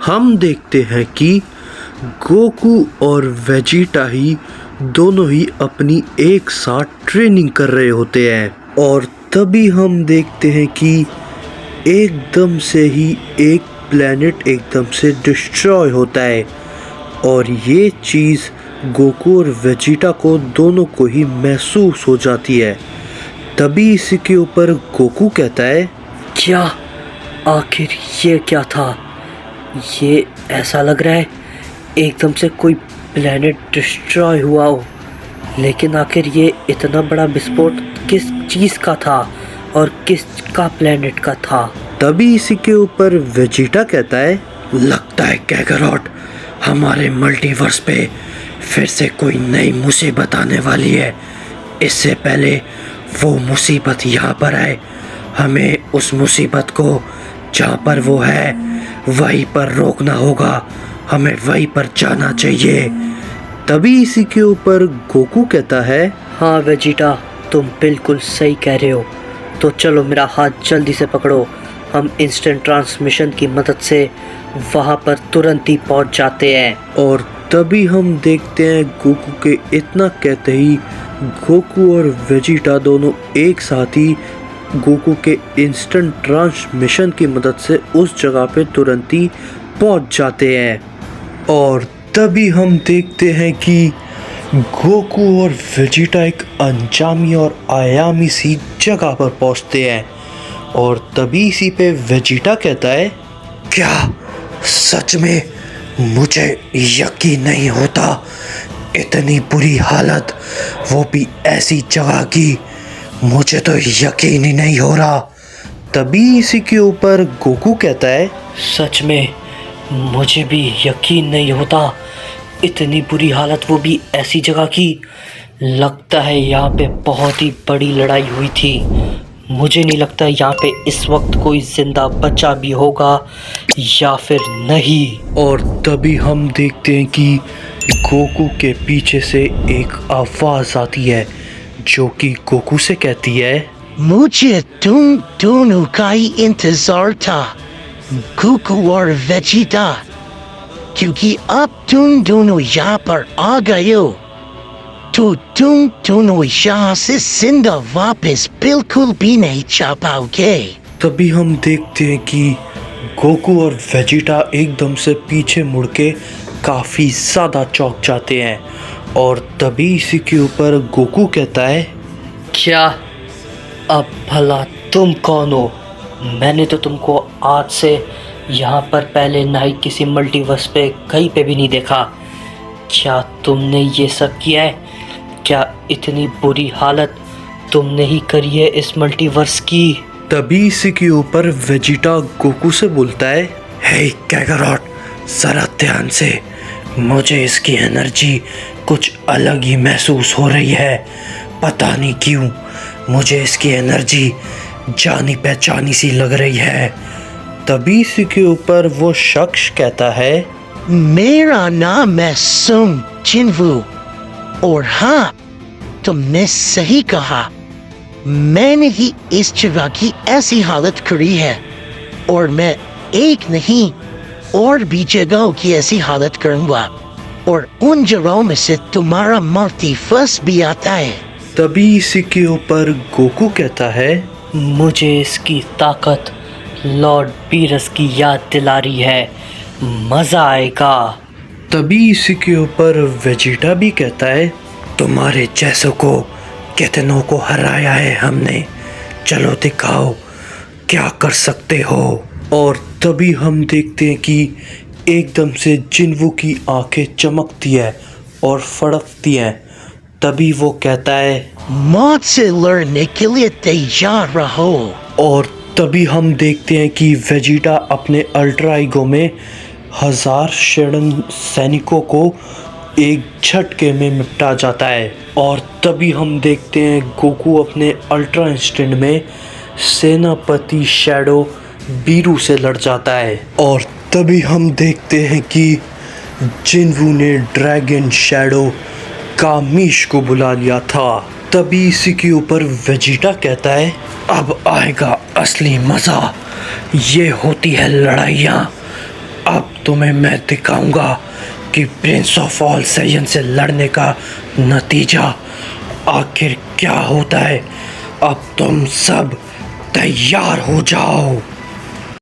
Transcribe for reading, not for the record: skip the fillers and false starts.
हम देखते हैं कि गोकू और वेजिटा ही दोनों ही अपनी एक साथ ट्रेनिंग कर रहे होते हैं और तभी हम देखते हैं कि एकदम से ही एक प्लेनेट एकदम से डिस्ट्रॉय होता है और ये चीज़ गोकू और वेजिटा को दोनों को ही महसूस हो जाती है। तभी इसी के ऊपर गोकू कहता है, क्या आखिर ये क्या था? ये ऐसा लग रहा है एकदम से कोई प्लेनेट डिस्ट्रॉय हुआ हो, लेकिन आखिर ये इतना बड़ा विस्फोट किस चीज़ का था और किस का प्लेनेट का था? तभी इसी के ऊपर वेजिटा कहता है, लगता है कैकरॉट हमारे मल्टीवर्स पे फिर से कोई नई मुसीबत आने वाली है। इससे पहले वो मुसीबत यहाँ पर आए, हमें उस मुसीबत को जहाँ पर वो है वहीं पर रोकना होगा, हमें वहीं पर जाना चाहिए। तभी इसी के ऊपर गोकू कहता है, हाँ वेजिटा, तुम बिल्कुल सही कह रहे हो। तो चलो मेरा हाथ जल्दी से पकड़ो, हम इंस्टेंट ट्रांसमिशन की मदद से वहाँ पर तुरंत ही पहुँच जाते हैं। और तभी हम देखते हैं गोकू के इतना कहते ही गोकू और वेजिटा दोनों एक साथ ही गोकू के इंस्टेंट ट्रांसमिशन की मदद से उस जगह पे तुरंत ही पहुंच जाते हैं। और तभी हम देखते हैं कि गोकू और वेजिटा एक अनजानी और आयामी सी जगह पर पहुंचते हैं और तभी इसी पे वेजिटा कहता है, क्या सच में मुझे यकीन नहीं होता, इतनी बुरी हालत वो भी ऐसी जगह की, मुझे तो यकीन ही नहीं हो रहा। तभी इसी के ऊपर गोकू कहता है, सच में मुझे भी यकीन नहीं होता, इतनी बुरी हालत वो भी ऐसी जगह की। लगता है यहाँ पे बहुत ही बड़ी लड़ाई हुई थी। मुझे नहीं लगता यहाँ पे इस वक्त कोई जिंदा बचा भी होगा या फिर नहीं। और तभी हम देखते हैं कि गोकू के पीछे से एक आवाज़ आती है जो कि गोकू से कहती है, मुझे तुम दोनों का ही इंतजार था गोकू और वेजिटा, क्योंकि अब तुम दोनों यहाँ पर आ गए हो तो तुम दोनों यहाँ से जिंदा वापस बिल्कुल भी नहीं जा पाओगे। तभी हम देखते हैं कि गोकू और वेजिटा एकदम से पीछे मुड़ के काफ़ी ज़्यादा चौंक जाते हैं। और तभी इसी के ऊपर गोकू कहता है, क्या अब भला तुम कौन हो? मैंने तो तुमको आज से यहाँ पर पहले ना ही किसी मल्टीवर्स पे कहीं पे भी नहीं देखा। क्या तुमने ये सब किया है? क्या इतनी बुरी हालत तुमने ही करी है इस मल्टीवर्स की? तभी इसी के ऊपर वेजिटा गोकू से बोलता है, हे कैकरॉट, जरा ध्यान से, मुझे इसकी एनर्जी कुछ अलग ही महसूस हो रही है। पता नहीं क्यों मुझे इसकी एनर्जी जानी पहचानी सी लग रही है। तभी इसी के ऊपर वो शख्स कहता है, मेरा नाम है सुंग जिनवू और हाँ, तुमने सही कहा, मैंने ही इस जगह की ऐसी हालत करी है और मैं एक नहीं और भी जगहों की ऐसी हालत करूंगा और उन जगहों में से तुम्हारा मल्टीवर्स भी आता है। तभी इसी के ऊपर गोकू कहता है, मुझे इसकी ताकत लॉर्ड बीरस की याद दिला रही है, मज़ा आएगा। तभी इसी के ऊपर वेजिटा भी कहता है, तुम्हारे जैसों को कितनों को हराया है हमने, चलो दिखाओ क्या कर सकते हो। और तभी हम देखते हैं कि एकदम से जिन्वू की आंखें चमकती है और फड़कती हैं। तभी वो कहता है, मौत से लड़ने के लिए तैयार रहो। और तभी हम देखते हैं कि वेजिटा अपने अल्ट्रा ईगो में 1000 शरण सैनिकों को एक झटके में निपटा जाता है। और तभी हम देखते हैं गोकू अपने अल्ट्रा इंस्टेंट में सेनापति शैडो बीरू से लड़ जाता है। और तभी हम देखते हैं कि जिन्वू ने ड्रैगन शैडो कामीश को बुला लिया था। तभी इसी के ऊपर वेजिटा कहता है, अब आएगा असली मज़ा, ये होती है लड़ाइयाँ, अब तुम्हें मैं दिखाऊंगा कि प्रिंस ऑफ ऑल साइयन से लड़ने का नतीजा आखिर क्या होता है। अब तुम सब तैयार हो जाओ।